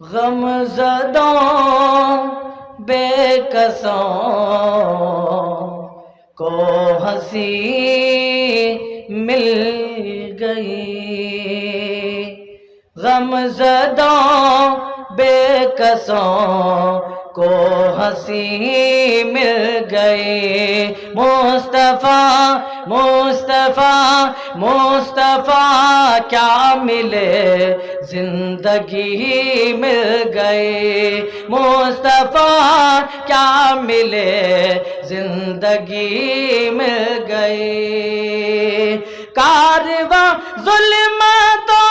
غم زدوں بے کسوں کو ہنسی مل گئی، غم زدوں بے کسوں کو ہنسی مل گئی، مصطفیٰ مصطفیٰ مصطفیٰ کیا ملے زندگی مل گئی، مصطفیٰ کیا ملے زندگی مل گئی، کارواں ظلمتوں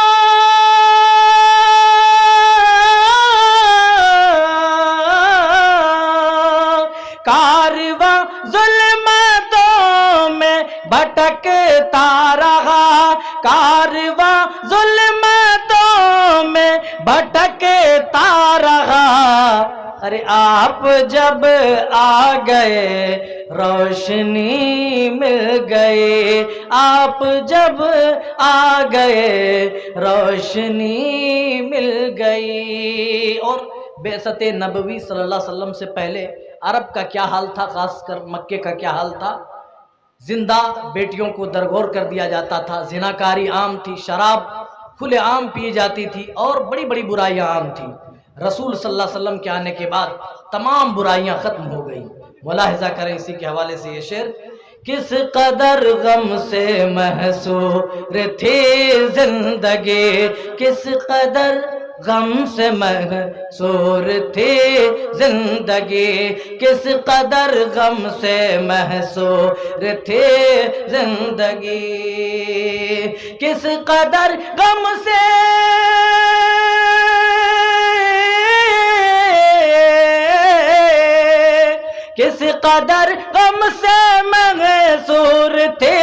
کارواں ظلمتوں میں بھٹکتا رہا، کارواں ظلمتوں میں بھٹکتا رہا، ارے آپ جب آ گئے روشنی مل گئی، آپ جب آ گئے روشنی مل گئی۔ اور بعثت نبوی صلی اللہ علیہ وسلم سے پہلے عرب کا کیا حال تھا، خاص کر مکے کا کیا حال تھا؟ زندہ بیٹیوں کو درگور کر دیا جاتا تھا، زناکاری عام تھی، شراب کھلے عام پی جاتی تھی، اور بڑی بڑی برائیاں عام تھیں۔ رسول صلی اللہ علیہ وسلم کے آنے کے بعد تمام برائیاں ختم ہو گئیں۔ ملاحظہ کریں اسی کے حوالے سے یہ شعر، کس قدر غم سے محصور تھی زندگی، کس قدر غم سے محصور تھی زندگی، کس قدر غم سے محصور تھی زندگی، کس قدر غم سے کس قدر غم سے محصور تھی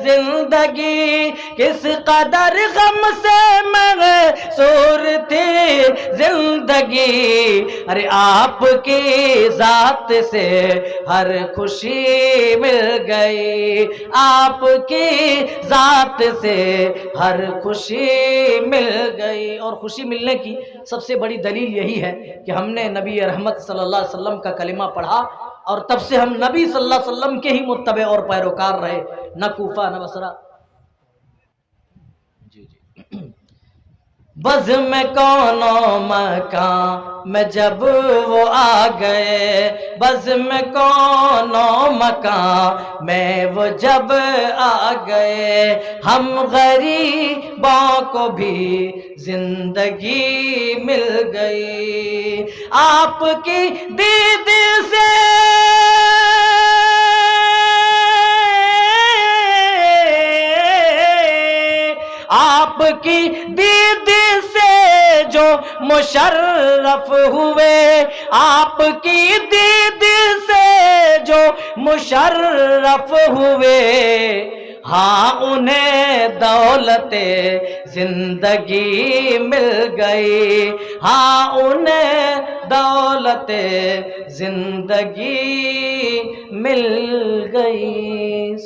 زندگی، کس قدر غم سے محصور تھی زندگی، ارے آپ کی ذات سے ہر خوشی مل گئی، آپ کی ذات سے ہر خوشی مل گئی۔ اور خوشی ملنے کی سب سے بڑی دلیل یہی ہے کہ ہم نے نبی رحمت صلی اللہ علیہ وسلم کا کلمہ پڑھا، اور تب سے ہم نبی صلی اللہ علیہ وسلم کے ہی متبع اور پیروکار رہے، نہ کوفہ نہ بصرہ۔ بزم کون و مکان میں جب وہ آ گئے، بزم کون و مکان میں وہ جب آ گئے، ہم غریبوں کو بھی زندگی مل گئی، آپ کی دید سے آپ کی دید سے جو مشرف ہوئے، آپ کی دید سے جو مشرف ہوئے، ہاں انہیں دولت زندگی مل گئی، ہاں انہیں دولت زندگی مل گئی۔